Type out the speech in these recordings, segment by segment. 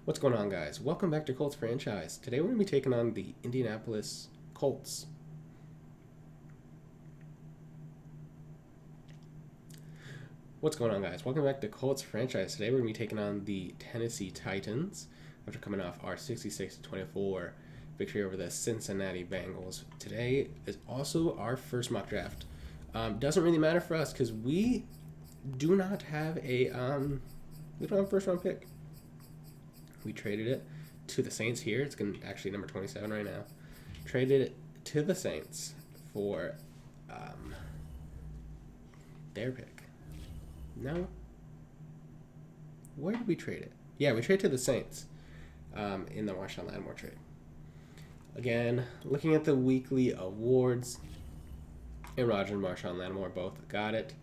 What's going on, guys? Welcome back to Colts franchise. Today we're going to be taking on the Indianapolis Colts. What's going on, guys? Welcome back to Colts franchise. Today we're going to be taking on the Tennessee Titans after coming off our 66-24 victory over the Cincinnati Bengals. Today is also our first mock draft. Doesn't really matter for us because we do not have a first round pick. We traded it to the Saints here. It's going to actually number 27 right now. Traded it to the Saints for their pick. No. Where did we trade it? Yeah, we traded to the Saints in the Marshawn Lattimore trade. Again, looking at the weekly awards, Aaron Rodgers and Marshawn Lattimore both got it.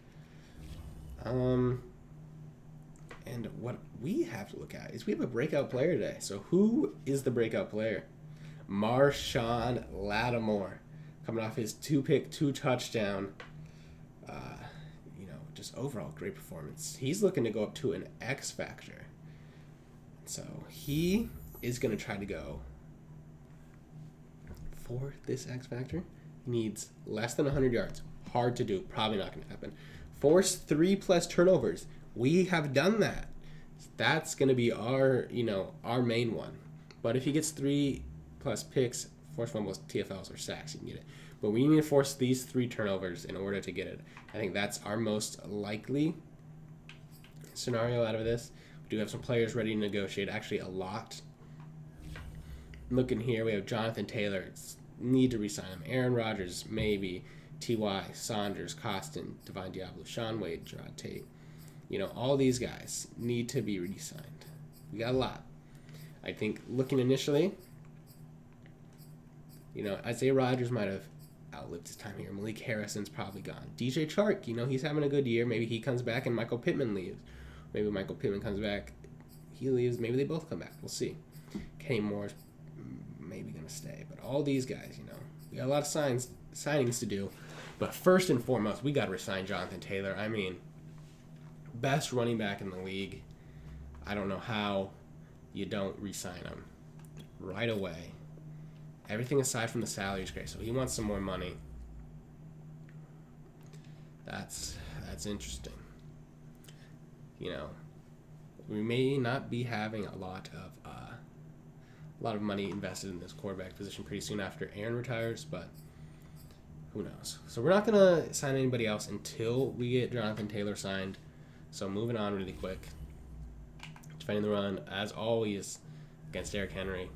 And what we have to look at is we have a breakout player today. So who is the breakout player? Marshawn Lattimore, coming off his 2-touchdown, just overall great performance. He's looking to go up to an X factor. So he is going to try to go for this X factor. He needs less than 100 yards. Hard to do. Probably not going to happen. Force 3+ turnovers. We have done that. That's going to be our main one. But if he gets 3+ picks, force fumbles, TFLs, or sacks, he can get it. But we need to force these 3 turnovers in order to get it. I think that's our most likely scenario out of this. We do have some players ready to negotiate, actually a lot. Looking here, we have Jonathan Taylor. Need to resign him. Aaron Rodgers, maybe. T.Y., Saunders, Costin, Divine Diablo, Sean Wade, Gerard Tate. All these guys need to be re-signed. We got a lot. I think looking initially, Isaiah Rodgers might have outlived his time here. Malik Harrison's probably gone. DJ Chark, he's having a good year. Maybe he comes back and Michael Pittman leaves. Maybe Michael Pittman comes back, he leaves. Maybe they both come back. We'll see. Kenny Moore's maybe going to stay. But all these guys, we got a lot of signings to do. But first and foremost, we got to resign Jonathan Taylor. I mean, best running back in the league. I don't know how you don't re-sign him right away. Everything aside from the salary is great. So he wants some more money. That's interesting. We may not be having a lot of money invested in this quarterback position pretty soon after Aaron retires, but who knows? So we're not going to sign anybody else until we get Jonathan Taylor signed. So moving on really quick. Defending the run, as always, against Derrick Henry.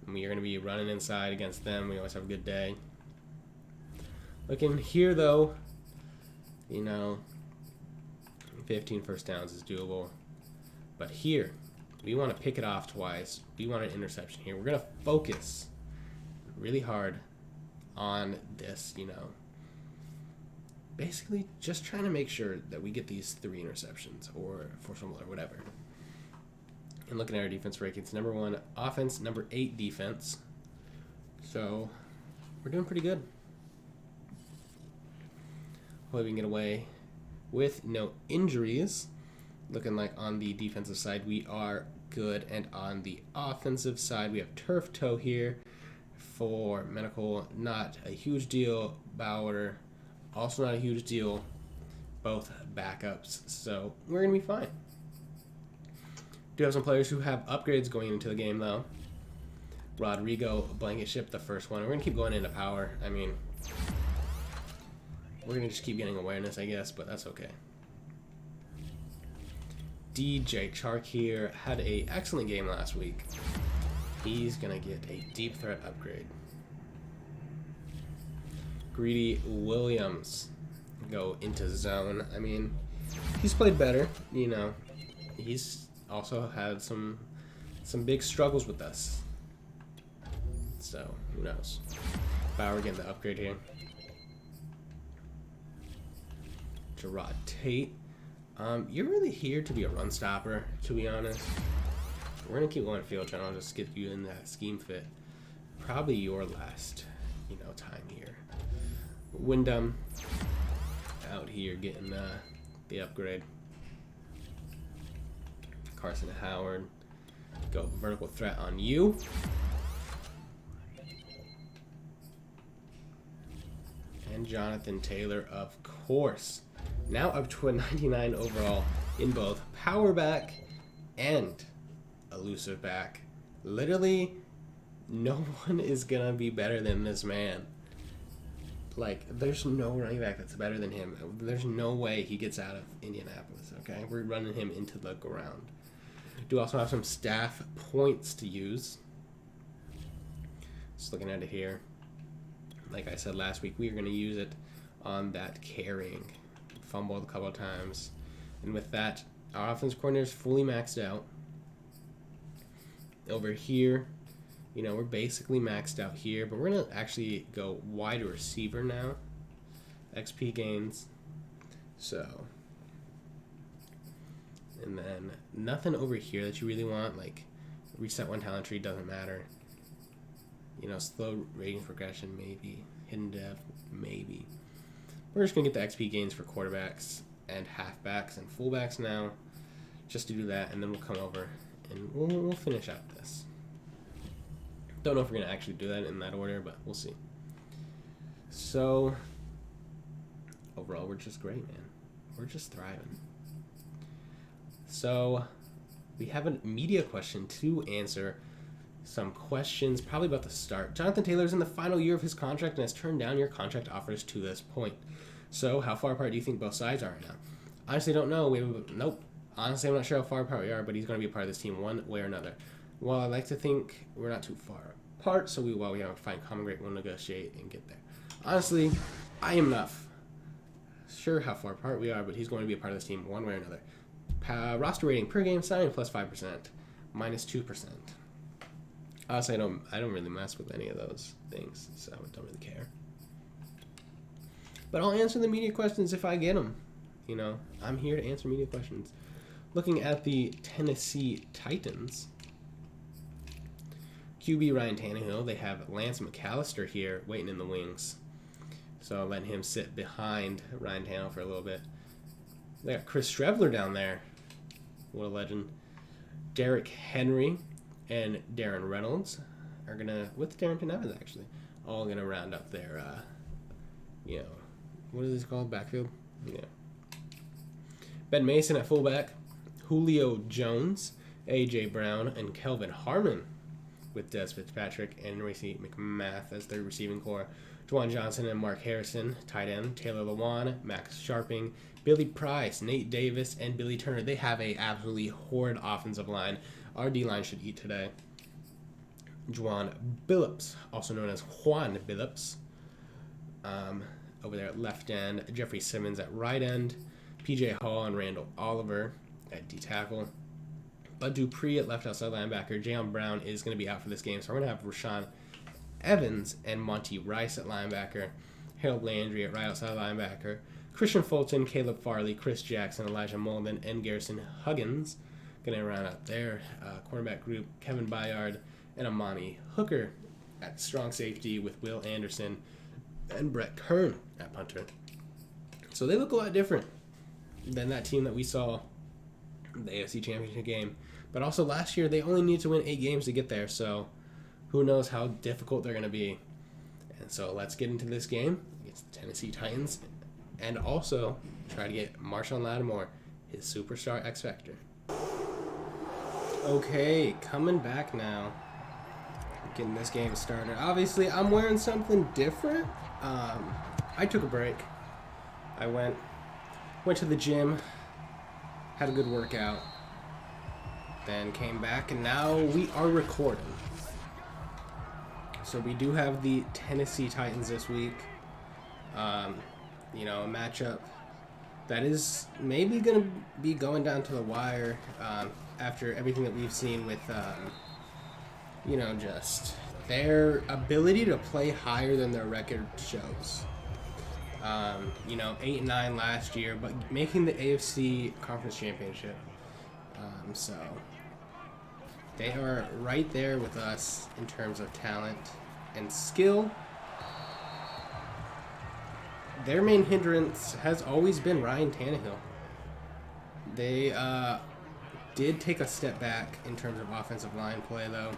And we are going to be running inside against them. We always have a good day. Looking here, though, 15 first downs is doable. But here, we want to pick it off twice. We want an interception here. We're going to focus really hard on this, basically just trying to make sure that we get these 3 interceptions or force fumble or whatever. And looking at our defense rankings, number 1 offense, number 8 defense. So we're doing pretty good. Hopefully we can get away with no injuries. Looking like on the defensive side we are good, and on the offensive side we have turf toe here for medical, not a huge deal. Bauer, also not a huge deal. Both backups, so we're going to be fine. Do have some players who have upgrades going into the game, though. Rodrigo blanket ship the first one. We're going to keep going into power. I mean, we're going to just keep getting awareness, I guess, but that's okay. DJ Chark here had an excellent game last week. He's going to get a deep threat upgrade. Greedy Williams go into zone. I mean, he's played better, He's also had some big struggles with us. So, who knows? Bauer getting the upgrade here. Gerard Tate. You're really here to be a run stopper, to be honest. We're going to keep going field channel. I'll just get you in that scheme fit. Probably your last, time here. Wyndham out here getting the upgrade. Carson Howard. Go vertical threat on you. And Jonathan Taylor, of course. Now up to a 99 overall in both power back and elusive back. Literally, no one is going to be better than this man. Like, there's no running back that's better than him. There's no way he gets out of Indianapolis, okay? We're running him into the ground. Do also have some staff points to use. Just looking at it here. Like I said last week, we are going to use it on that carrying. Fumbled a couple of times. And with that, our offensive coordinator is fully maxed out. Over here, you know, we're basically maxed out here, but we're going to actually go wide receiver now. XP gains. So, and then nothing over here that you really want, like reset one talent tree, doesn't matter. You know, slow rating progression, maybe. Hidden depth, maybe. We're just going to get the XP gains for quarterbacks and halfbacks and fullbacks now, just to do that, and then we'll come over and we'll finish out this. Don't know if we're going to actually do that in that order, but we'll see. So, overall, we're just great, man. We're just thriving. So, we have a media question to answer. Some questions, probably about the start. Jonathan Taylor's in the final year of his contract and has turned down your contract offers to this point. So, how far apart do you think both sides are right now? Honestly, don't know. Nope. Honestly, I'm not sure how far apart we are, but he's going to be a part of this team one way or another. Well, I like to think we're not too far apart, so we have to find common ground, we'll negotiate and get there. Honestly, I am not sure how far apart we are, but he's going to be a part of this team one way or another. Roster rating per game signing plus 5%, minus 2%. Honestly, I don't really mess with any of those things, so I don't really care. But I'll answer the media questions if I get them. You know, I'm here to answer media questions. Looking at the Tennessee Titans, QB Ryan Tannehill, they have Lance McAllister here waiting in the wings. So letting him sit behind Ryan Tannehill for a little bit. They got Chris Streveler down there. What a legend. Derrick Henry and Darren Reynolds are going to, with Darrington Evans actually, all going to round up their, you know, what is this called? Backfield? Yeah. Ben Mason at fullback. Julio Jones, A.J. Brown, and Kelvin Harmon with Des Fitzpatrick and Racy McMath as their receiving core. Juwan Johnson and Mark Harrison, tight end. Taylor Lewan, Max Sharping, Billy Price, Nate Davis, and Billy Turner. They have a absolutely horrid offensive line. Our D-line should eat today. Juwan Billups, also known as Juan Billups, over there at left end. Jeffrey Simmons at right end. P.J. Hall and Randall Oliver at D-tackle. Bud Dupree at left outside linebacker. Jayon Brown is going to be out for this game, so we're going to have Rashawn Evans and Monty Rice at linebacker. Harold Landry at right outside linebacker. Christian Fulton, Caleb Farley, Chris Jackson, Elijah Molden, and Garrison Huggins going to round out their cornerback group. Kevin Byard and Amani Hooker at strong safety with Will Anderson and Brett Kern at punter. So they look a lot different than that team that we saw in the AFC Championship game. But also last year, they only need to win 8 games to get there, so who knows how difficult they're going to be. And so let's get into this game against the Tennessee Titans and also try to get Marshawn Lattimore, his superstar X Factor. Okay, coming back now. Getting this game started. Obviously, I'm wearing something different. I took a break. I went to the gym, had a good workout, then came back, and now we are recording. So we do have the Tennessee Titans this week. You know, a matchup that is maybe going to be going down to the wire after everything that we've seen with, you know, just their ability to play higher than their record shows. You know, 8-9 last year, but making the AFC Conference Championship. So they are right there with us in terms of talent and skill. Their main hindrance has always been Ryan Tannehill. They did take a step back in terms of offensive line play, though.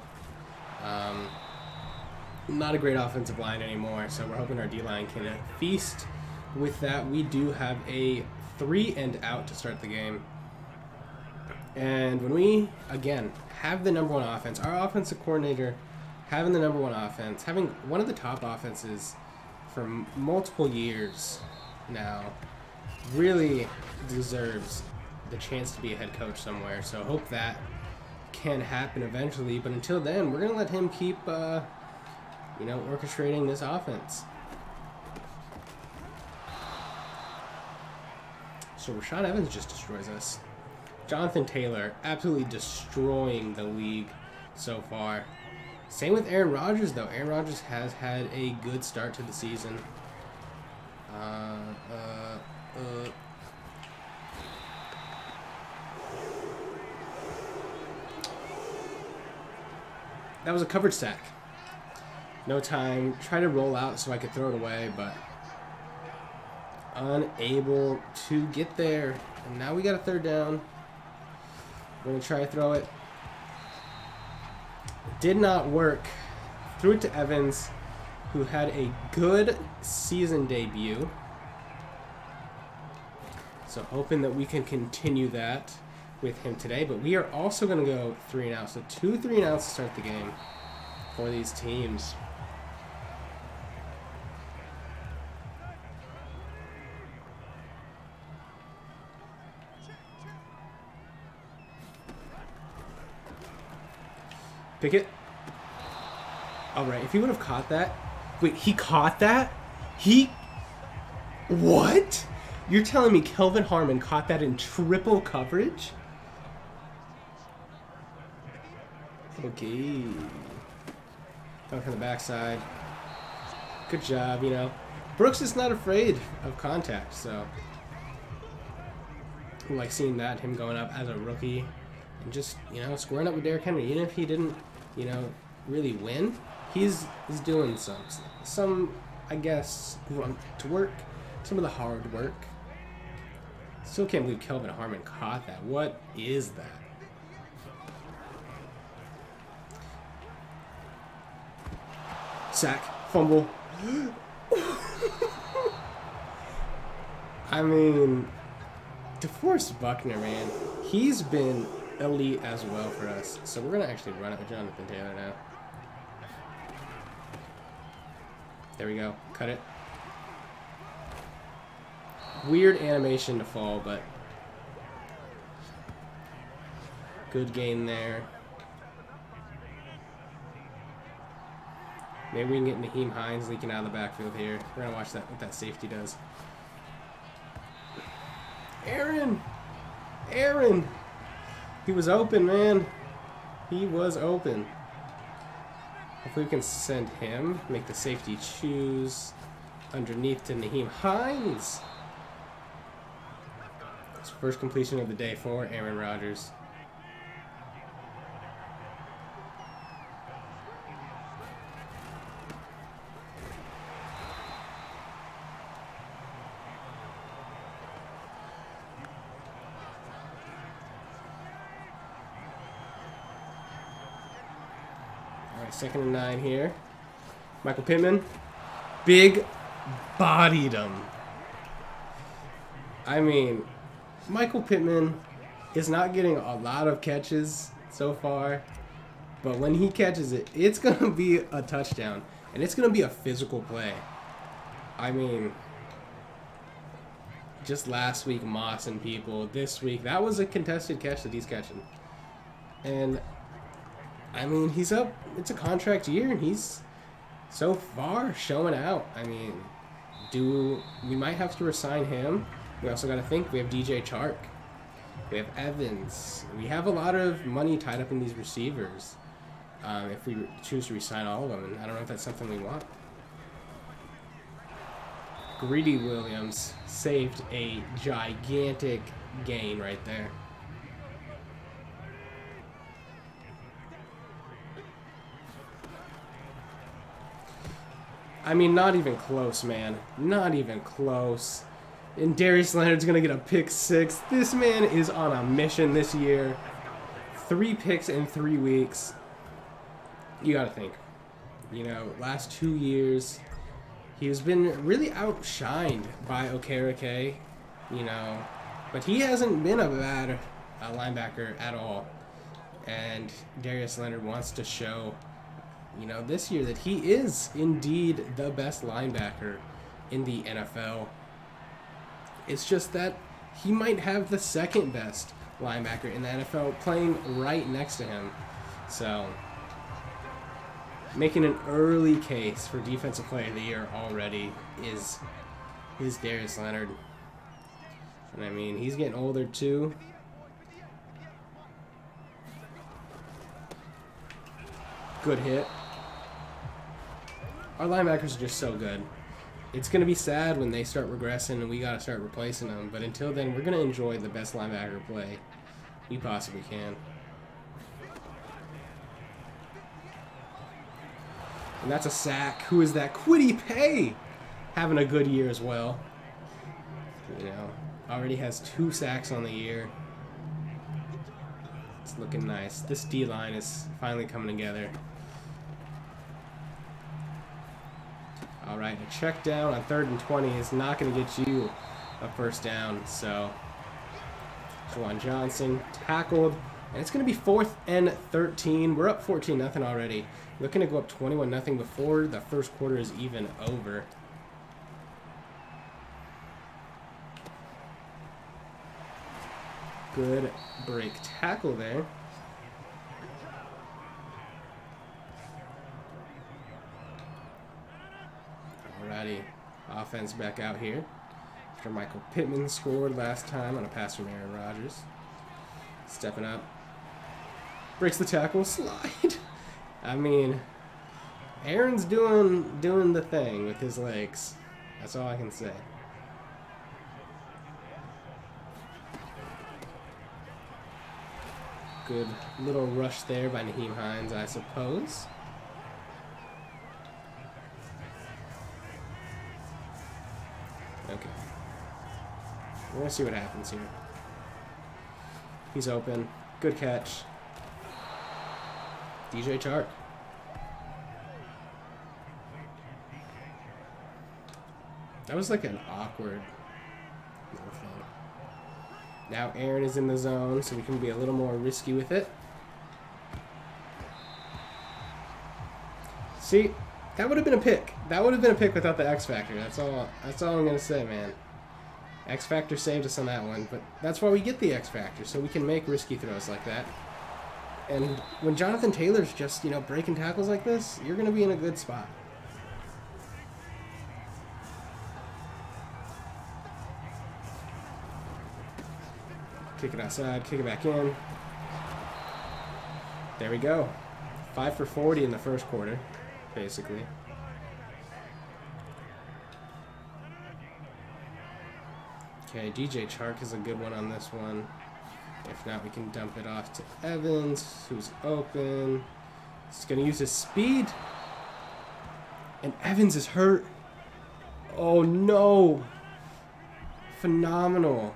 Not a great offensive line anymore, so we're hoping our D-line can feast. With that, we do have a 3-and-out to start the game. And when we, again, have the number one offense, our offensive coordinator having the number one offense, having one of the top offenses for multiple years now, really deserves the chance to be a head coach somewhere. So I hope that can happen eventually. But until then, we're going to let him keep, orchestrating this offense. So Rashaan Evans just destroys us. Jonathan Taylor absolutely destroying the league so far. Same with Aaron Rodgers, though. Aaron Rodgers has had a good start to the season. That was a covered sack. No time. Try to roll out so I could throw it away, but unable to get there. And now we got a 3rd down. We're going to try to throw it. Did not work. Threw it to Evans, who had a good season debut. So hoping that we can continue that with him today. But we are also going to go 3-and-out. So 2 3-and-outs to start the game for these teams. Pickett. All right, if he would have caught that. Wait, he caught that? What? You're telling me Kelvin Harmon caught that in triple coverage? Okay. Coming from the backside. Good job, Brooks is not afraid of contact, so. I like seeing that, him going up as a rookie. And just, squaring up with Derrick Henry. Even if he didn't, really win, he's doing some, I guess, grunt work, some of the hard work. Still can't believe Kelvin Harmon caught that. What is that? Sack, fumble. I mean, DeForest Buckner, man, he's been elite as well for us. So we're going to actually run it with Jonathan Taylor now. There we go. Cut it. Weird animation to fall, but good gain there. Maybe we can get Naheem Hines leaking out of the backfield here. We're going to watch what that safety does. Aaron! He was open, man. He was open. Hopefully we can send him. Make the safety choose. Underneath to Naheem Hines. It's first completion of the day for Aaron Rodgers. Alright, 2nd and 9 here. Michael Pittman. Big bodied him. I mean, Michael Pittman is not getting a lot of catches so far, but when he catches it, it's going to be a touchdown, and it's going to be a physical play. I mean, just last week, Moss and people. This week, that was a contested catch that he's catching. And, I mean, he's up. It's a contract year, and he's so far showing out. I mean, we might have to resign him. We also got to think we have DJ Chark. We have Evans. We have a lot of money tied up in these receivers if we choose to resign all of them. And I don't know if that's something we want. Greedy Williams saved a gigantic gain right there. I mean, not even close, man. Not even close. And Darius Leonard's going to get a pick 6. This man is on a mission this year. 3 picks in 3 weeks. You got to think. You know, last 2 years, he's been really outshined by Okereke, you know, but he hasn't been a bad linebacker at all. And Darius Leonard wants to show, you know, this year that he is indeed the best linebacker in the NFL. It's just that he might have the second best linebacker in the NFL playing right next to him. So, making an early case for Defensive Player of the Year already is Darius Leonard. And I mean, he's getting older too. Good hit. Our linebackers are just so good. It's going to be sad when they start regressing and we got to start replacing them. But until then, we're going to enjoy the best linebacker play we possibly can. And that's a sack. Who is that? Kwity Paye having a good year as well. You know, already has 2 sacks on the year. It's looking nice. This D-line is finally coming together. All right, a check down on 3rd and 20 is not going to get you a first down. So, Juwan Johnson tackled, and it's going to be 4th and 13. We're up 14-0 already. Looking to go up 21-0 before the first quarter is even over. Good break tackle there. Alrighty, offense back out here. After Michael Pittman scored last time on a pass from Aaron Rodgers. Stepping up. Breaks the tackle, slide. I mean, Aaron's doing the thing with his legs. That's all I can say. Good little rush there by Nyheim Hines, I suppose. Okay. We're going to see what happens here. He's open. Good catch. DJ Chark. That was like an awkward little thing. Now Aaron is in the zone, so we can be a little more risky with it. See, that would have been a pick. That would have been a pick without the X Factor. That's all I'm going to say, man. X Factor saved us on that one, but that's why we get the X Factor, so we can make risky throws like that. And when Jonathan Taylor's just, you know, breaking tackles like this, you're going to be in a good spot. Kick it outside, kick it back in. There we go. 5 for 40 in the first quarter, basically. Okay, DJ Chark is a good one on this one. If not, we can dump it off to Evans, who's open. He's going to use his speed. And Evans is hurt. Oh, no. Phenomenal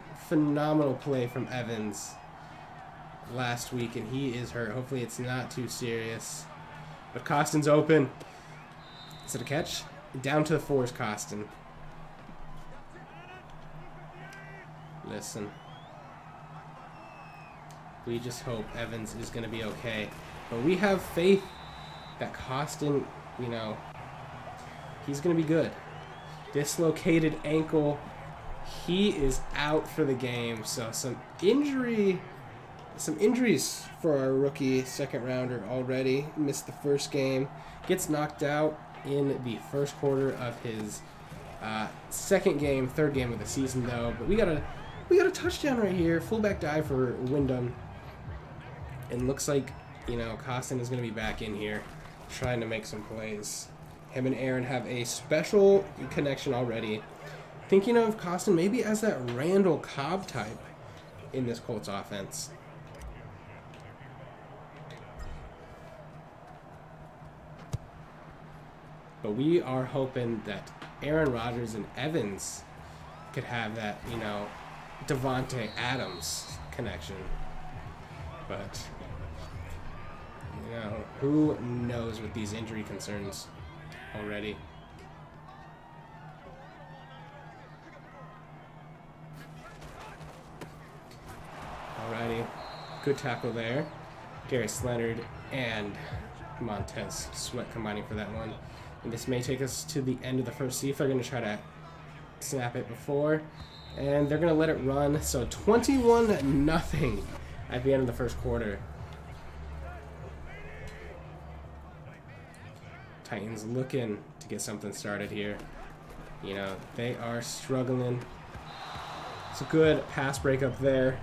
play from Evans last week, and he is hurt. Hopefully it's not too serious. But Costin's open. Is it a catch? Down to the 4 is Costin. Listen. We just hope Evans is going to be okay. But we have faith that Costin, you know, he's going to be good. Dislocated ankle. He is out for the game. So some injuries for our rookie second rounder already. Missed the first game. Gets knocked out in the first quarter of his third game of the season though. But we got a touchdown right here. Fullback dive for Wyndham. And looks like, you know, Costin is going to be back in here trying to make some plays. Him and Aaron have a special connection already. Thinking of Costin maybe as that Randall Cobb type in this Colts offense. But we are hoping that Aaron Rodgers and Evans could have that, you know, Devontae Adams connection. But Who knows with these injury concerns already? Alrighty. Good tackle there. Gary Leonard and Montez Sweat combining for that one. And this may take us to the end of the first. See if they're going to try to snap it before. And they're going to let it run. So 21-0 at the end of the first quarter. Titans looking to get something started here. You know, they are struggling. It's a good pass break up there.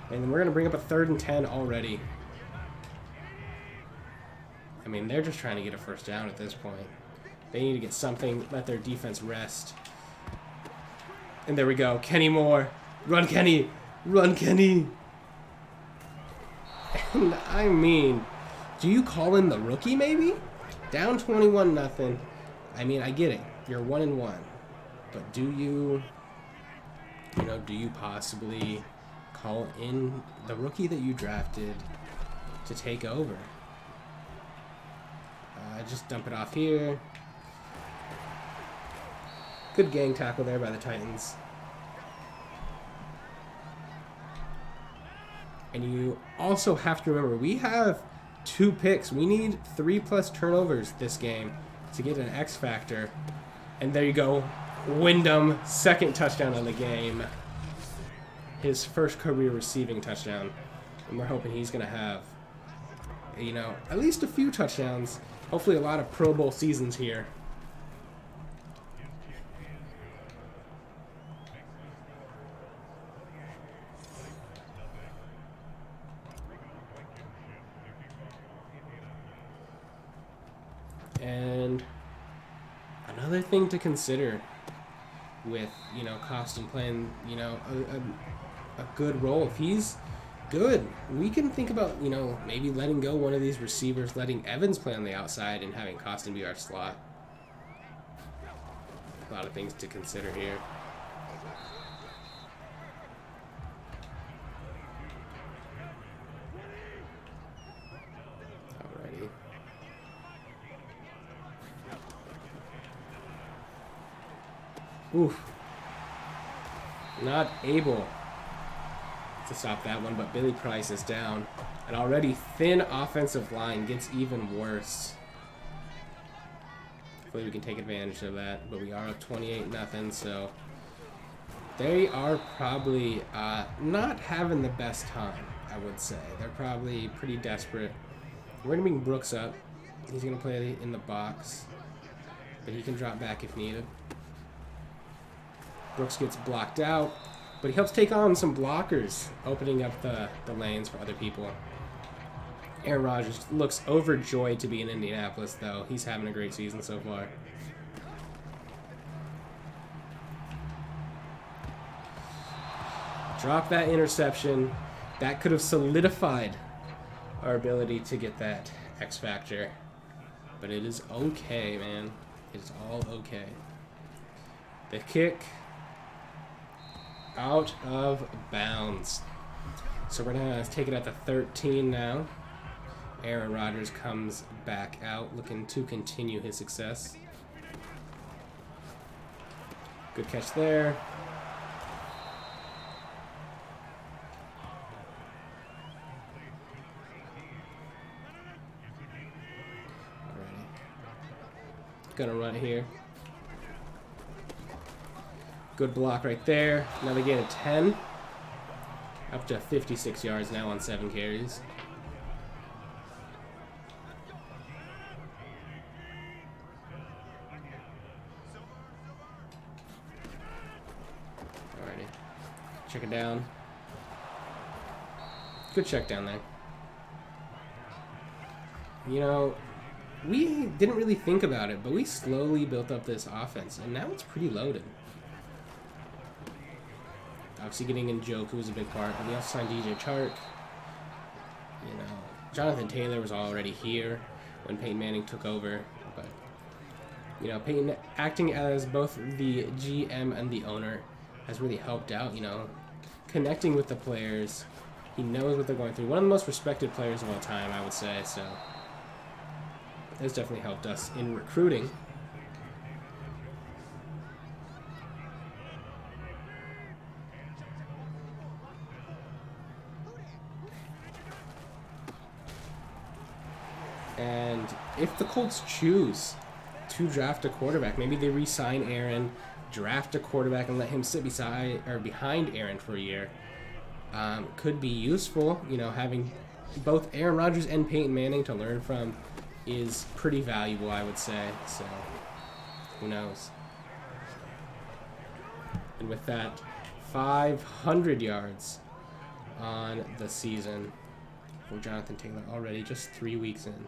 And we're going to bring up a 3rd and 10 already. I mean, they're just trying to get a first down at this point. They need to get something, let their defense rest. And there we go. Kenny Moore. Run, Kenny. Run, Kenny. And I mean, do you call in the rookie maybe? Down 21-0. I mean, I get it. You're 1-1. But do you possibly call in the rookie that you drafted to take over? Just dump it off here. Good gang tackle there by the Titans. And you also have to remember, we have 2 picks. We need 3+ turnovers this game to get an X factor. And there you go. Wyndham, 2nd touchdown of the game. His first career receiving touchdown. And we're hoping he's going to have, you know, at least a few touchdowns. Hopefully a lot of Pro Bowl seasons here. And another thing to consider with, you know, Costin playing, you know, a good role. If he's good, we can think about, you know, maybe letting go one of these receivers, letting Evans play on the outside and having Costin be our slot. A lot of things to consider here. Alrighty. Oof. Not able to stop that one, but Billy Price is down. An already thin offensive line gets even worse. Hopefully we can take advantage of that, but we are up 28-0, so they are probably not having the best time, I would say. They're probably pretty desperate. We're going to bring Brooks up. He's going to play in the box, but he can drop back if needed. Brooks gets blocked out, but he helps take on some blockers, opening up the lanes for other people. Aaron Rodgers looks overjoyed to be in Indianapolis, though. He's having a great season so far. Drop that interception. That could have solidified our ability to get that X factor. But it is okay, man. It's all okay. The kick out of bounds. So we're going to take it at the 13 now. Aaron Rodgers comes back out, looking to continue his success. Good catch there. Alrighty. Gonna run it here. Good block right there. Now they gain a 10. Up to 56 yards now on 7 carries. Alrighty. Check it down. Good check down there. You know, we didn't really think about it, but we slowly built up this offense, and now it's pretty loaded. Obviously getting in Njoku was a big part, but we also signed DJ Chark. You know, Jonathan Taylor was already here when Peyton Manning took over, but you know, Peyton acting as both the GM and the owner has really helped out, you know, connecting with the players. He knows what they're going through. One of the most respected players of all time, I would say, so has definitely helped us in recruiting. And if the Colts choose to draft a quarterback, maybe they re-sign Aaron, draft a quarterback, and let him sit beside or behind Aaron for a year. Could be useful. You know, having both Aaron Rodgers and Peyton Manning to learn from is pretty valuable, I would say. So, who knows? And with that, 500 yards on the season for Jonathan Taylor already, just 3 weeks in.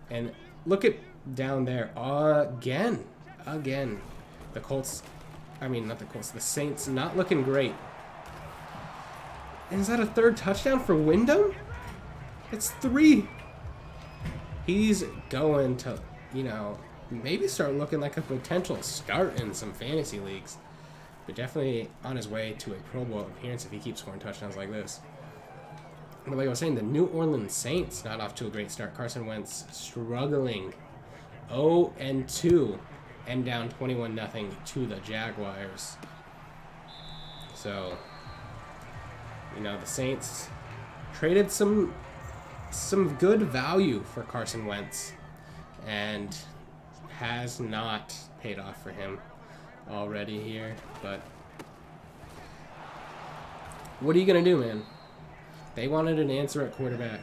And look at down there again. The Colts, I mean, not the Colts, the Saints not looking great. And is that a third touchdown for Wyndham? It's 3. He's going to, you know, maybe start looking like a potential start in some fantasy leagues. But definitely on his way to a Pro Bowl appearance if he keeps scoring touchdowns like this. But like I was saying, the New Orleans Saints not off to a great start. Carson Wentz struggling. 0-2 and down 21-0 to the Jaguars. So, you know, the Saints traded some good value for Carson Wentz and has not paid off for him already here. But what are you going to do, man? They wanted an answer at quarterback.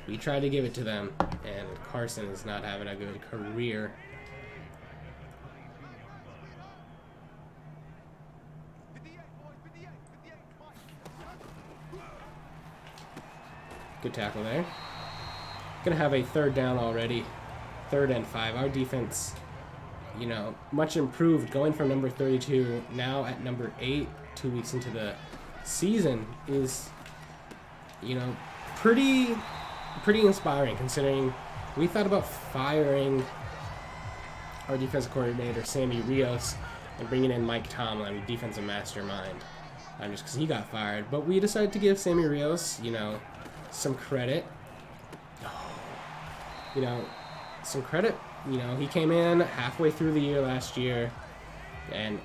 We tried to give it to them, and Carson is not having a good career. Good tackle there. Gonna have a third down already. 3rd and 5. Our defense, you know, much improved, going from number 32 now at number 8 2 weeks into the season is, you know, pretty inspiring, considering we thought about firing our defensive coordinator Sammy Rios and bringing in Mike Tomlin, defensive mastermind, just because he got fired. But we decided to give Sammy Rios, you know, some credit. You know, some credit. You know, he came in halfway through the year last year and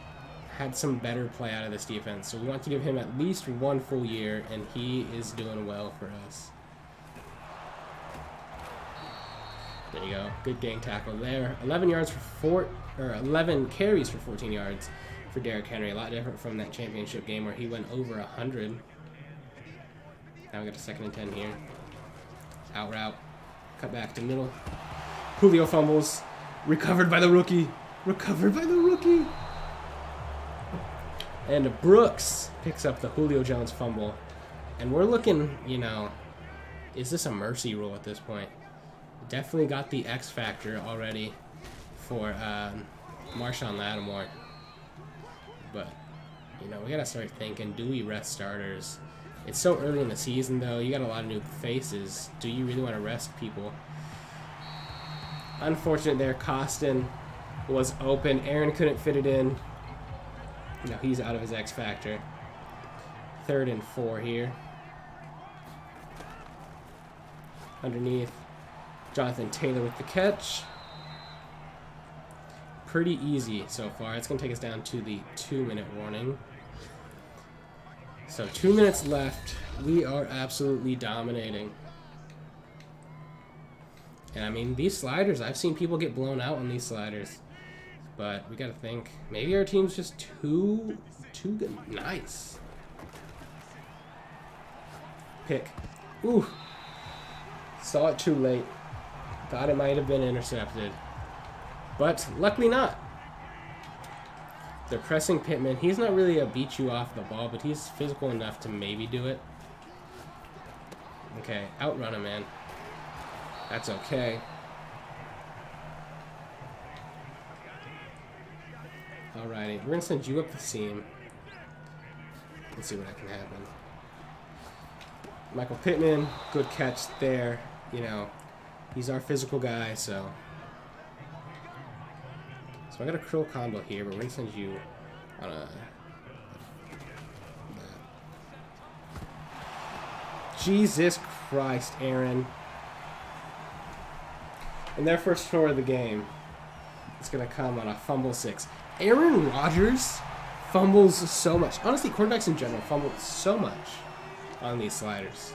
had some better play out of this defense. So we want to give him at least 1 full year, and he is doing well for us. There you go. Good gang tackle there. 11 carries for 14 yards for Derrick Henry. A lot different from that championship game where he went over 100. Now we got a 2nd and 10 here. Out route. Cut back to middle. Julio fumbles. Recovered by the rookie. And Brooks picks up the Julio Jones fumble. And we're looking, you know, is this a mercy rule at this point? Definitely got the X factor already for Marshawn Lattimore. But, you know, we got to start thinking, do we rest starters? It's so early in the season, though. You got a lot of new faces. Do you really want to rest people? Unfortunate there. Costin was open. Aaron couldn't fit it in. You know, he's out of his X factor. 3rd and 4 here. Underneath. Jonathan Taylor with the catch. Pretty easy so far. It's going to take us down to the 2-minute warning. So 2 minutes left. We are absolutely dominating. And I mean, these sliders, I've seen people get blown out on these sliders. But we got to think, maybe our team's just too good. Nice. Pick. Ooh. Saw it too late. Thought it might have been intercepted. But luckily not. They're pressing Pittman. He's not really a beat you off the ball, but he's physical enough to maybe do it. Okay, outrun him, man. That's okay. Alrighty, we're going to send you up the seam. Let's see what can happen. Michael Pittman, good catch there. You know, he's our physical guy, so I got a curl combo here, but we're going to send you on a... Jesus Christ, Aaron. And their first score of the game is going to come on a fumble 6. Aaron Rodgers fumbles so much. Honestly, quarterbacks in general fumble so much on these sliders.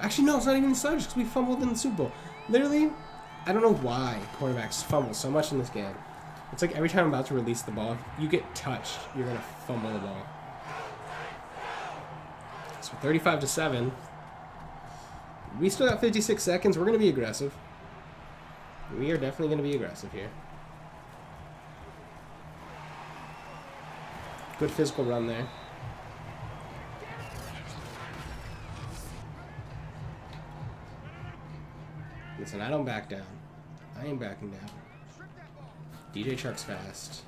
Actually, no, it's not even the sliders because we fumbled in the Super Bowl. Literally, I don't know why quarterbacks fumble so much in this game. It's like every time I'm about to release the ball, if you get touched, you're going to fumble the ball. So 35-7. We still got 56 seconds. We're going to be aggressive. We are definitely going to be aggressive here. Good physical run there. Listen, I don't back down. I ain't backing down. DJ Chark's fast.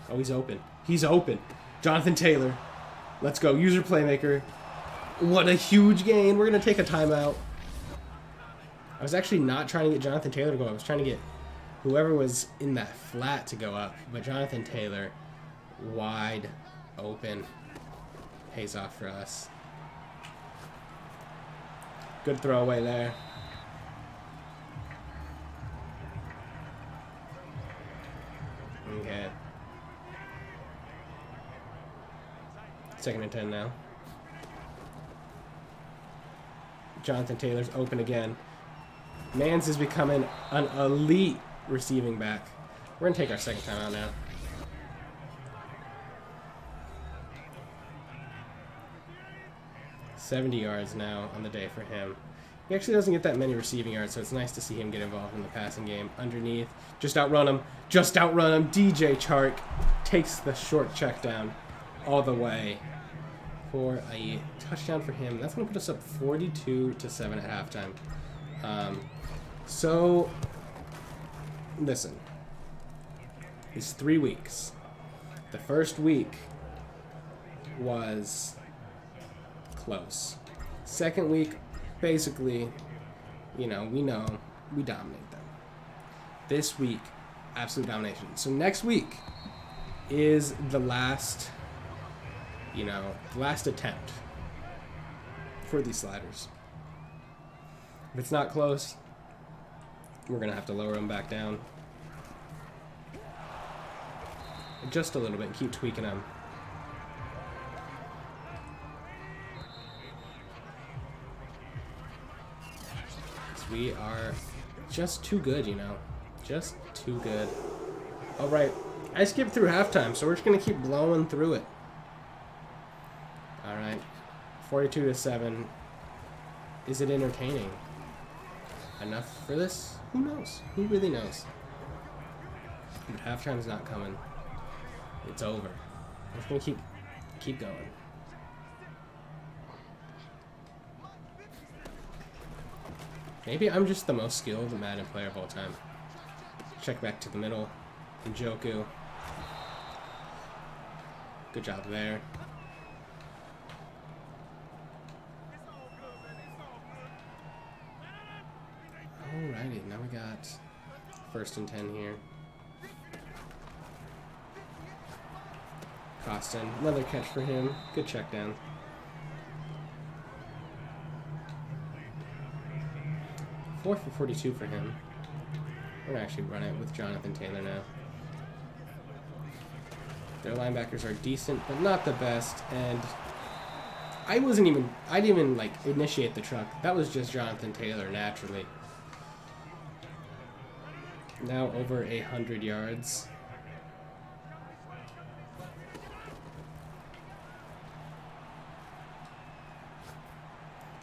Oh, he's open. He's open. Jonathan Taylor. Let's go. User playmaker. What a huge gain. We're going to take a timeout. I was actually not trying to get Jonathan Taylor to go up. I was trying to get whoever was in that flat to go up. But Jonathan Taylor, wide open, pays off for us. Good throwaway there. Okay. 2nd and 10 now. Jonathan Taylor's open again. Mans is becoming an elite receiving back. We're going to take our second time out now. $70 yards now on the day for him. He actually doesn't get that many receiving yards, so it's nice to see him get involved in the passing game. Underneath, just outrun him. Just outrun him. DJ Chark takes the short check down all the way for a touchdown for him. That's going to put us up 42-7 at halftime. So, listen. It's 3 weeks. The first week was close. Second week, basically, we dominate them. This week, absolute domination. So next week is the last attempt for these sliders. If it's not close, we're going to have to lower them back down. Just a little bit, keep tweaking them. We are just too good, Just too good. All right. I skipped through halftime, so we're just going to keep blowing through it. All right. 42-7. Is it entertaining enough for this? Who knows? Who really knows? But halftime's not coming. It's over. We're just going to keep going. Maybe I'm just the most skilled Madden player of all time. Check back to the middle. Njoku. Good job there. Alrighty, now we got 1st and 10 here. Costin, another catch for him. Good check down. 4 for 42 for him. We're going to actually run it with Jonathan Taylor now. Their linebackers are decent, but not the best. And I didn't even initiate the truck. That was just Jonathan Taylor naturally. Now over 100 yards.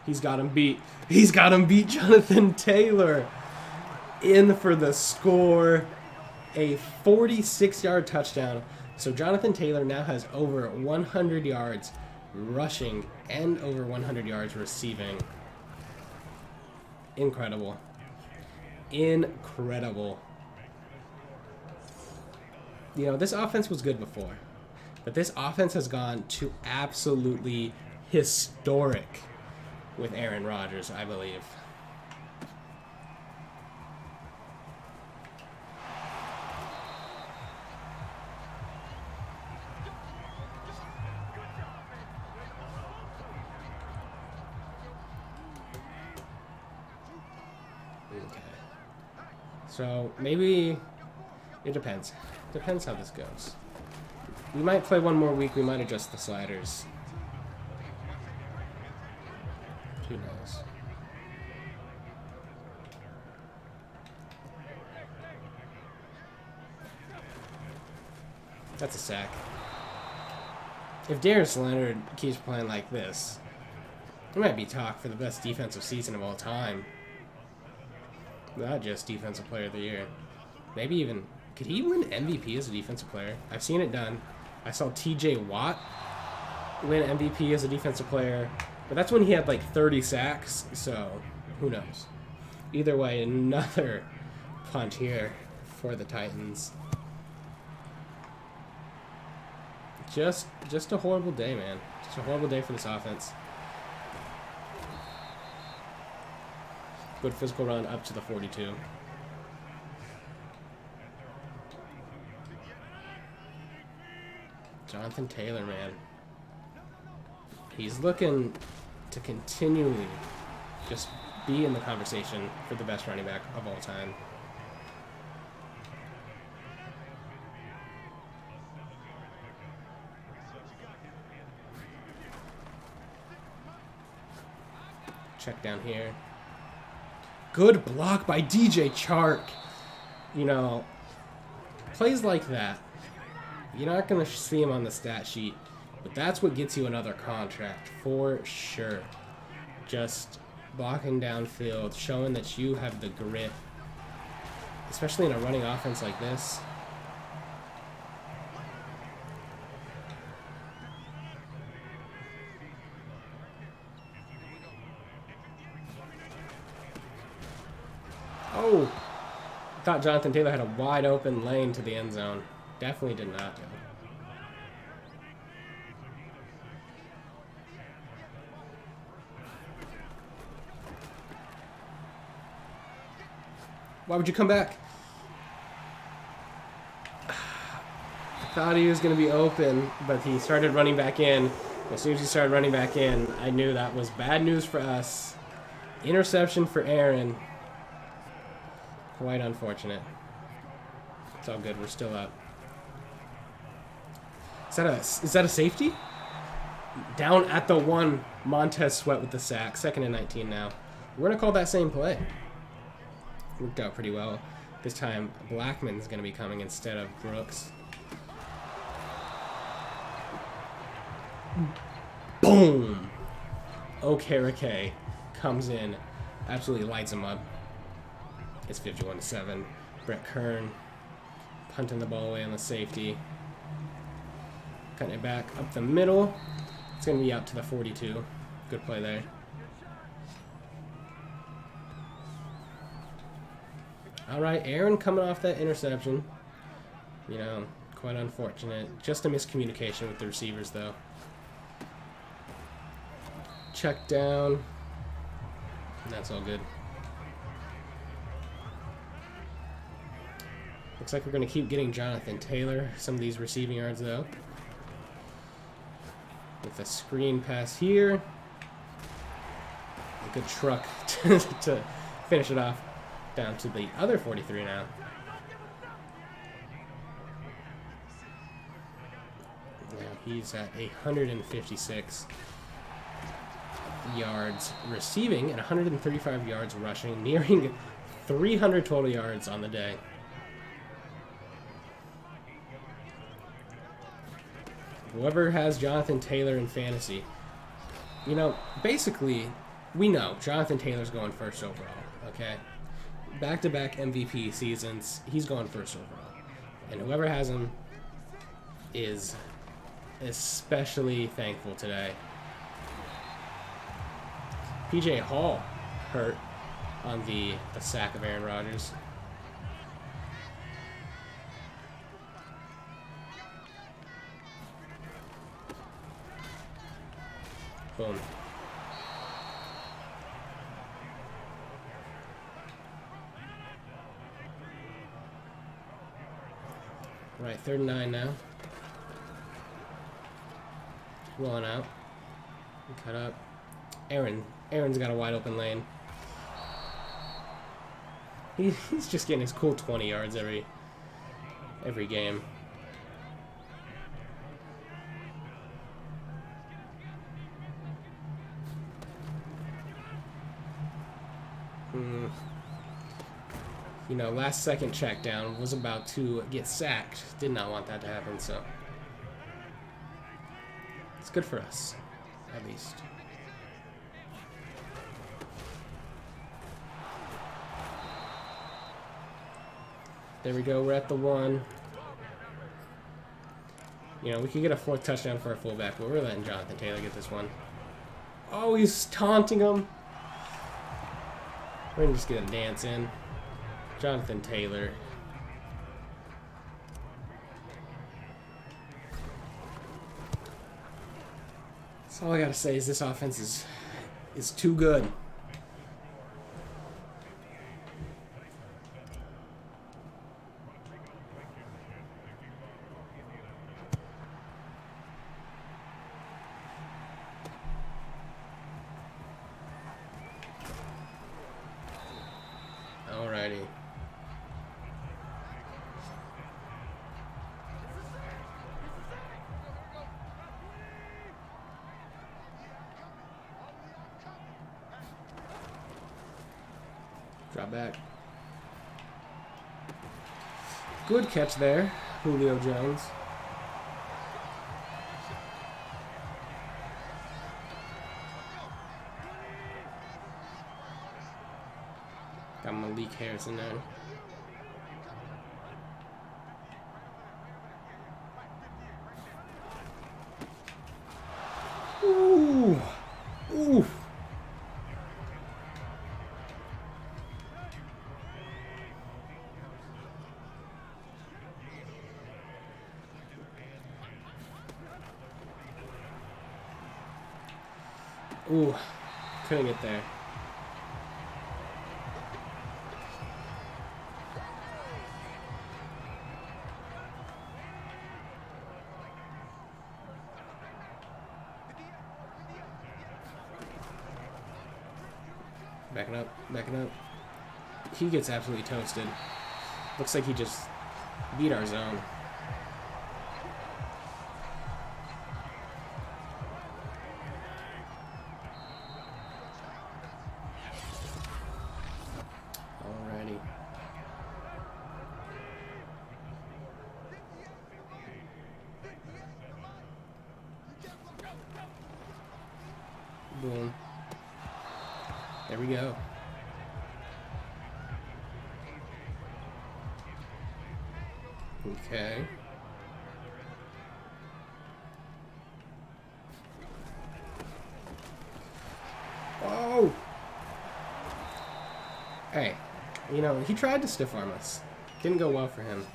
He's got him beat. He's got him beat, Jonathan Taylor. In for the score. A 46-yard touchdown. So Jonathan Taylor now has over 100 yards rushing and over 100 yards receiving. Incredible. Incredible. This offense was good before. But this offense has gone to absolutely historic with Aaron Rodgers, I believe. So maybe it depends. Depends how this goes. We might play one more week. We might adjust the sliders. Who knows? That's a sack. If Darius Leonard keeps playing like this, he might be talk for the best defensive season of all time. Not just Defensive Player of the Year. Maybe even... Could he win MVP as a defensive player? I've seen it done. I saw TJ Watt win MVP as a defensive player. But that's when he had like 30 sacks. So, who knows? Either way, another punt here for the Titans. Just a horrible day, man. Just a horrible day for this offense. Good physical run up to the 42. Jonathan Taylor, man. He's looking to continually just be in the conversation for the best running back of all time. Check down here. Good block by DJ Chark. You know, plays like that, you're not going to see him on the stat sheet, but that's what gets you another contract for sure. Just blocking downfield, showing that you have the grit, especially in a running offense like this. Oh, I thought Jonathan Taylor had a wide open lane to the end zone. Definitely did not, though. Why would you come back? I thought he was going to be open, but he started running back in. As soon as he started running back in, I knew that was bad news for us. Interception for Aaron. Quite unfortunate. It's all good. We're still up. Is that a safety? Down at the one. Montez Sweat with the sack. 2nd and 19 now. We're going to call that same play. Worked out pretty well. This time, Blackman's going to be coming instead of Brooks. Boom! Okereke comes in. Absolutely lights him up. It's 51-7. Brett Kern punting the ball away on the safety. Cutting it back up the middle. It's going to be out to the 42. Good play there. All right, Aaron coming off that interception. You know, quite unfortunate. Just a miscommunication with the receivers, though. Check down. That's all good. Looks like we're going to keep getting Jonathan Taylor some of these receiving yards, though. With a screen pass here. A good truck to finish it off. Down to the other 43 now. Now he's at 156 yards receiving and 135 yards rushing, nearing 300 total yards on the day. Whoever has Jonathan Taylor in fantasy, you know, basically, we know Jonathan Taylor's going first overall, okay? Back-to-back MVP seasons, he's going first overall. And whoever has him is especially thankful today. PJ Hall hurt on the sack of Aaron Rodgers. Boom. Right, 3rd and 9 now. Rolling out. Cut up. Aaron's got a wide open lane. He's just getting his cool 20 yards every game. You know, last second check down, was about to get sacked. Did not want that to happen, so it's good for us, at least. There we go, we're at the 1. You know, we could get a 4th touchdown for our fullback, but we're letting Jonathan Taylor get this one. Oh, he's taunting him. We're just gonna dance in. Jonathan Taylor. That's all I gotta say is this offense is too good. Alrighty. Drop back. Good catch there, Julio Jones. Got Malik Harrison there. Ooh. Ooh. Ooh. Couldn't get there. Backing up, backing up. He gets absolutely toasted. Looks like he just beat our zone. Alrighty. Boom. There we go. Okay. Oh! Hey, you know, he tried to stiff arm us. Didn't go well for him.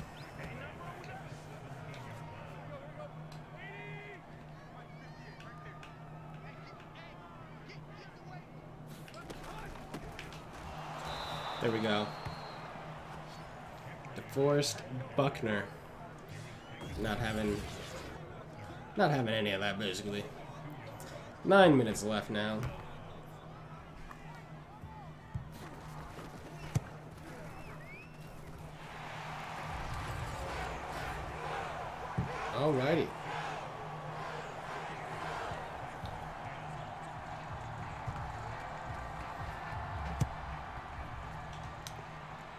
There we go. DeForest Buckner. Not having any of that, basically. 9 minutes left now. Alrighty.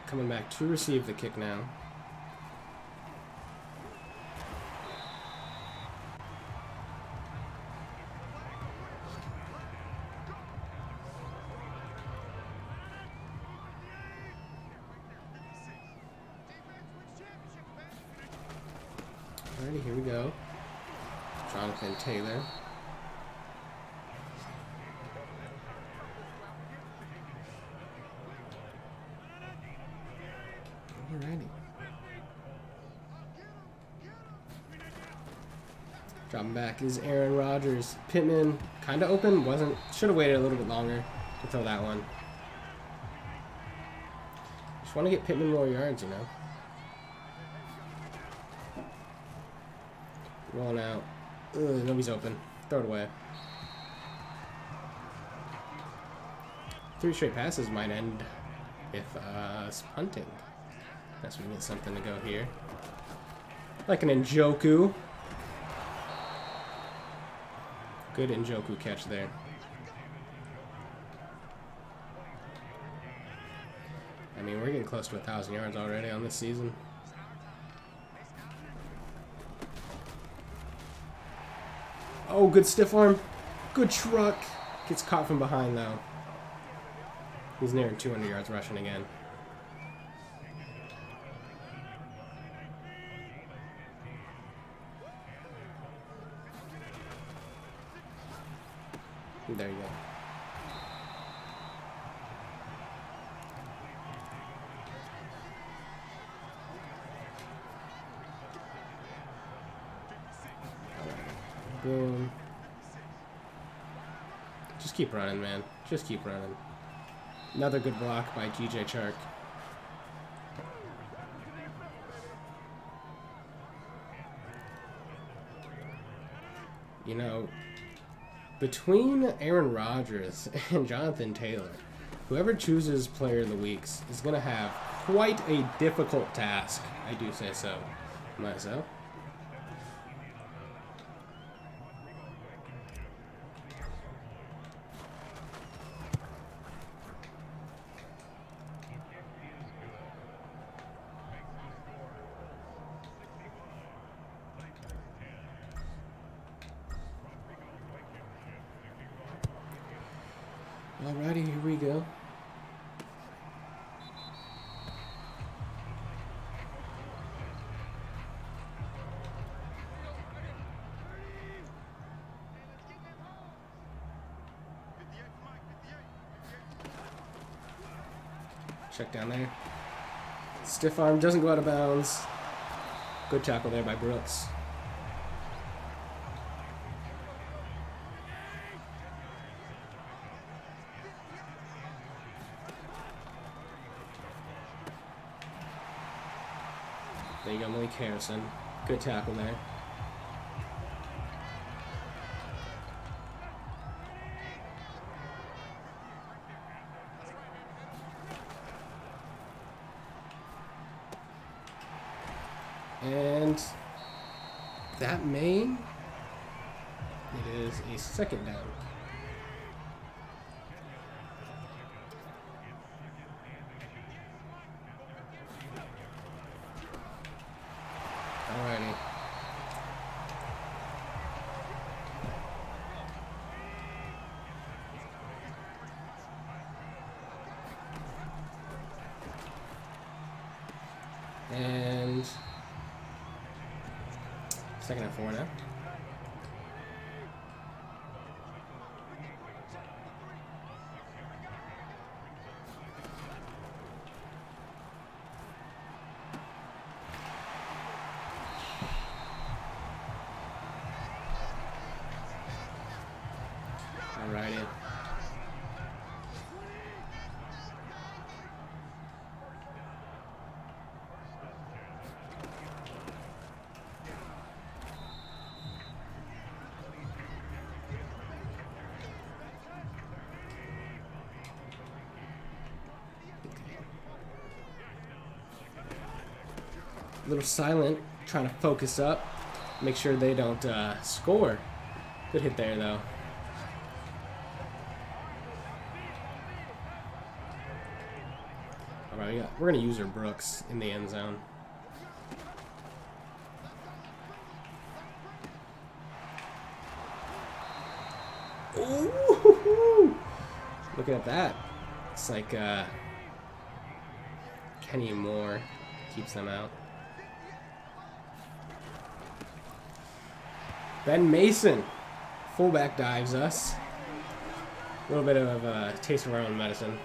Coming back to receive the kick now. Alrighty, here we go. Jonathan Taylor. Alrighty. Dropping back is Aaron Rodgers. Pittman kind of open, wasn't. Should have waited a little bit longer to throw that one. Just want to get Pittman more yards, you know. Rolling out. Ugh, nobody's open. Throw it away. 3 straight passes might end with us punting. Unless we get something to go here. Like an Njoku. Good Njoku catch there. I mean, we're getting close to 1,000 yards already on this season. Oh, good stiff arm. Good truck. Gets caught from behind, though. He's nearing 200 yards rushing again. There you go. Boom. Just keep running, man. Just keep running. Another good block by GJ Chark. You know, between Aaron Rodgers and Jonathan Taylor, whoever chooses Player of the Weeks is going to have quite a difficult task. I do say so myself. Alrighty, here we go. Check down there. Stiff arm, doesn't go out of bounds. Good tackle there by Brooks. There you go, Malik Harrison. Good tackle there. And that it is a second down. Alrighty. And second and 4 now. Alrighty. A little silent, trying to focus up, make sure they don't score. Good hit there, though. All right, we're gonna use our Brooks in the end zone. Ooh, look at that! It's like Kenny Moore keeps them out. Ben Mason, fullback, dives us. A little bit of a taste of our own medicine.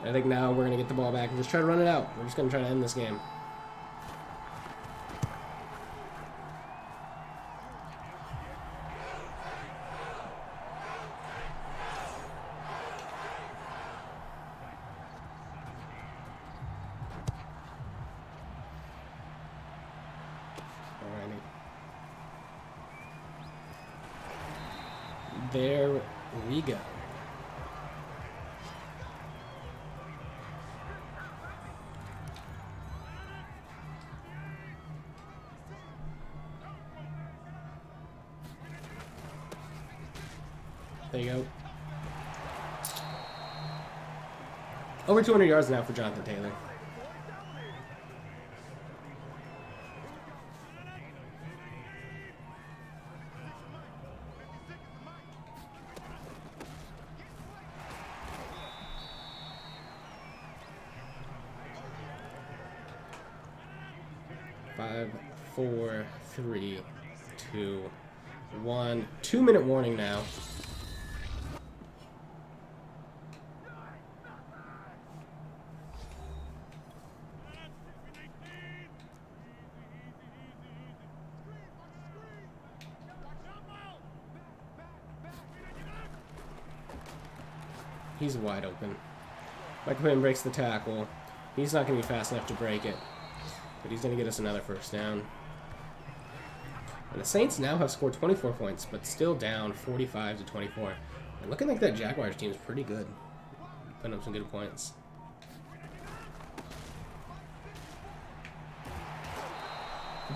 I think now we're going to get the ball back and just try to run it out. We're just going to try to end this game. Alrighty. There we go. There you go. Over 200 yards now for Jonathan Taylor. Five, 4, 3, 2, 1. 2-minute warning now. He's wide open. Michael Pittman breaks the tackle. He's not going to be fast enough to break it. But he's going to get us another first down. And the Saints now have scored 24 points, but still down 45 to 24. And looking like that Jaguars team is pretty good. Putting up some good points.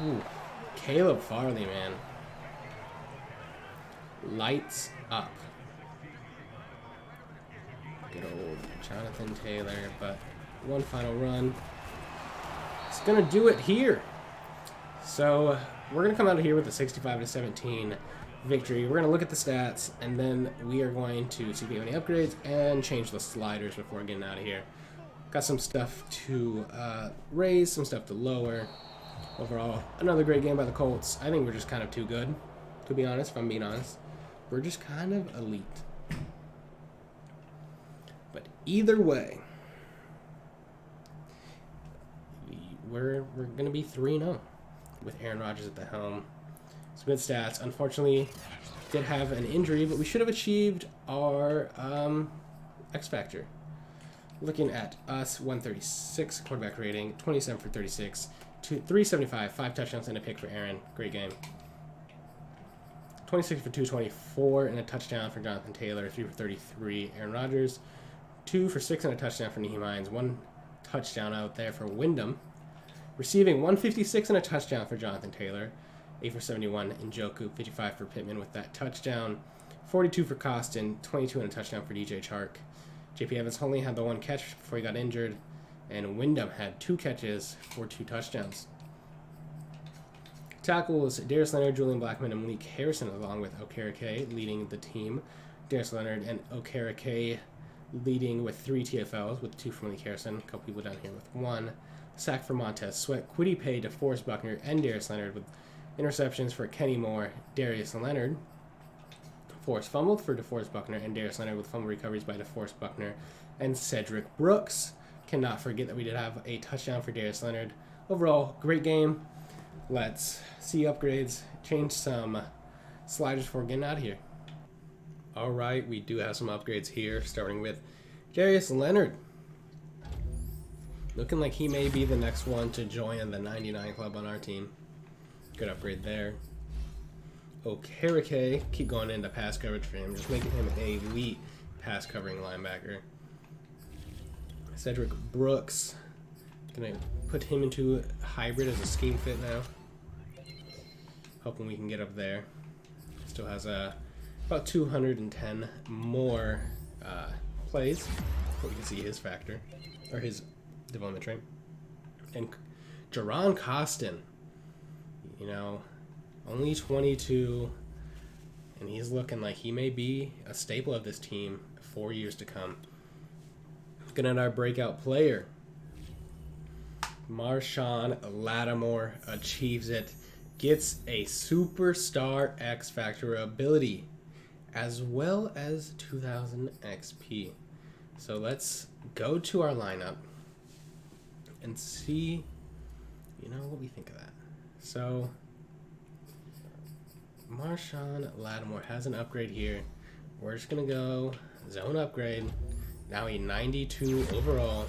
Ooh, Caleb Farley, man. Lights up. Good old Jonathan Taylor, but one final run. It's going to do it here. So we're going to come out of here with a 65-17 victory. We're going to look at the stats, and then we are going to see if we have any upgrades and change the sliders before getting out of here. Got some stuff to raise, some stuff to lower. Overall, another great game by the Colts. I think we're just kind of too good, to be honest, if I'm being honest. We're just kind of elite. But either way, we're going to be 3-0 with Aaron Rodgers at the helm. Some good stats. Unfortunately, did have an injury, but we should have achieved our X Factor. Looking at us, 136 quarterback rating, 27 for 36, 375, 5 touchdowns and a pick for Aaron. Great game. 26 for 224 and a touchdown for Jonathan Taylor, 3 for 33. Aaron Rodgers, 2 for 6 and a touchdown for Nyheim Hines. 1 touchdown out there for Wyndham. Receiving 156 and a touchdown for Jonathan Taylor. 8 for 71. Njoku, 55 for Pittman with that touchdown. 42 for Costin, 22 and a touchdown for DJ Chark. JP Evans only had the 1 catch before he got injured. And Wyndham had 2 catches for 2 touchdowns. Tackles, Darius Leonard, Julian Blackman, and Malik Harrison, along with Okereke, leading the team. Darius Leonard and Okereke leading with 3 TFLs, with 2 from Malik Harrison. A couple people down here with 1. Sack for Montez Sweat, Kwity Paye, DeForest Buckner, and Darius Leonard, with interceptions for Kenny Moore, Darius Leonard. Forced fumbled for DeForest Buckner, and Darius Leonard with fumble recoveries by DeForest Buckner and Cedric Brooks. Cannot forget that we did have a touchdown for Darius Leonard. Overall, great game. Let's see upgrades, change some sliders before getting out of here. All right, we do have some upgrades here, starting with Darius Leonard. Looking like he may be the next one to join the 99 club on our team. Good upgrade there. Okereke, keep going into pass coverage for him, just making him an elite pass covering linebacker. Cedric Brooks, gonna put him into hybrid as a scheme fit now. Hoping we can get up there. Still has about 210 more plays. But we can see his factor, or his development train. And Jerron Costin, you know, only 22, and he's looking like he may be a staple of this team for years to come. Looking at our breakout player, Marshawn Lattimore achieves it. Gets a superstar X Factor ability, as well as 2000 XP. So let's go to our lineup and see, you know, what we think of that. So Marshawn Lattimore has an upgrade here. We're just gonna go zone upgrade. Now a 92 overall.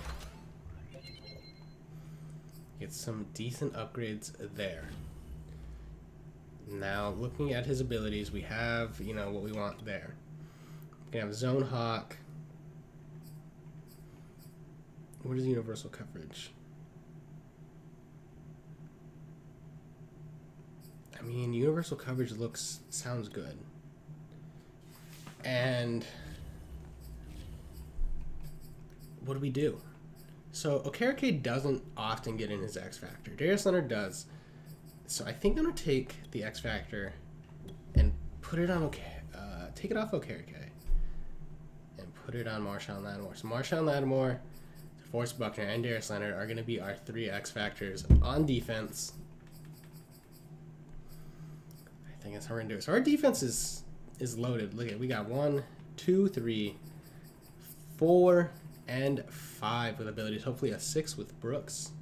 Get some decent upgrades there. Now, looking at his abilities, we have, you know, what we want there. We have Zone Hawk. What is universal coverage? I mean, universal coverage sounds good. And what do we do? So Okereke doesn't often get in his X Factor. Darius Leonard does. So I think I'm going to take the X Factor and put it on take it off Okereke and put it on Marshawn Lattimore. So Marshawn Lattimore, DeForest Buckner, and Darius Leonard are going to be our 3 X Factors on defense. I think that's how we're going to do it. So our defense is loaded. Look at, we got 1, 2, 3, 4, and 5 with abilities. Hopefully a 6 with Brooks.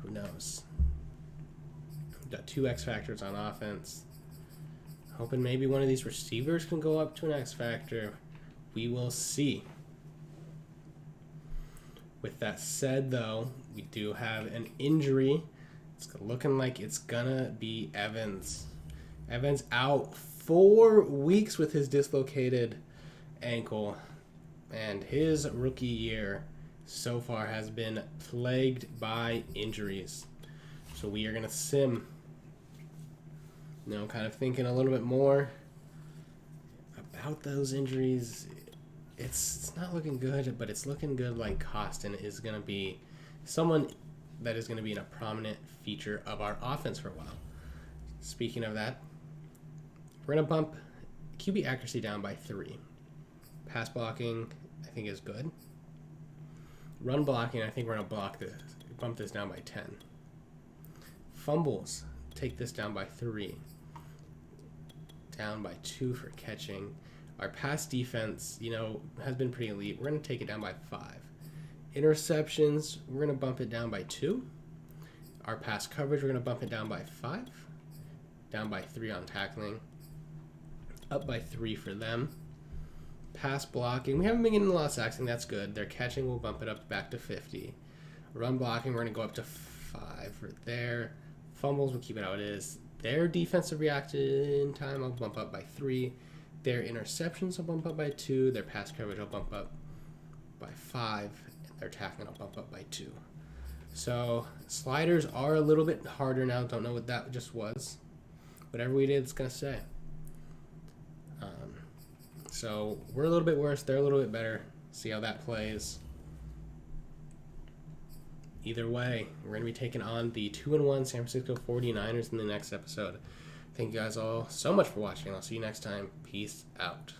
Who knows? We've got 2 X Factors on offense. Hoping maybe one of these receivers can go up to an X Factor. We will see. With that said, though, we do have an injury. It's looking like it's gonna be Evans. Evans out 4 weeks with his dislocated ankle. And his rookie year so far has been plagued by injuries. So we are going to sim. Kind of thinking a little bit more about those injuries. It's not looking good, but it's looking good like Costin is going to be someone that is going to be in a prominent feature of our offense for a while. Speaking of that, we're going to bump QB accuracy down by 3. Pass blocking, I think, is good. Run blocking, I think we're going to bump this down by 10. Fumbles, take this down by 3. Down by 2 for catching. Our pass defense, has been pretty elite. We're going to take it down by 5. Interceptions, we're going to bump it down by 2. Our pass coverage, we're going to bump it down by 5. Down by 3 on tackling. Up by 3 for them. Pass blocking, we haven't been getting a lot of sacks, and that's good. Their catching will bump it up back to 50. Run blocking, we're going to go up to 5 for there. Fumbles, we'll keep it how it is. Their defensive reaction time will bump up by 3. Their interceptions will bump up by 2. Their pass coverage will bump up by 5. And their tackling will bump up by 2. So sliders are a little bit harder now. Don't know what that just was. Whatever we did, it's going to stay. So we're a little bit worse. They're a little bit better. See how that plays. Either way, we're going to be taking on the 2-1 San Francisco 49ers in the next episode. Thank you guys all so much for watching. I'll see you next time. Peace out.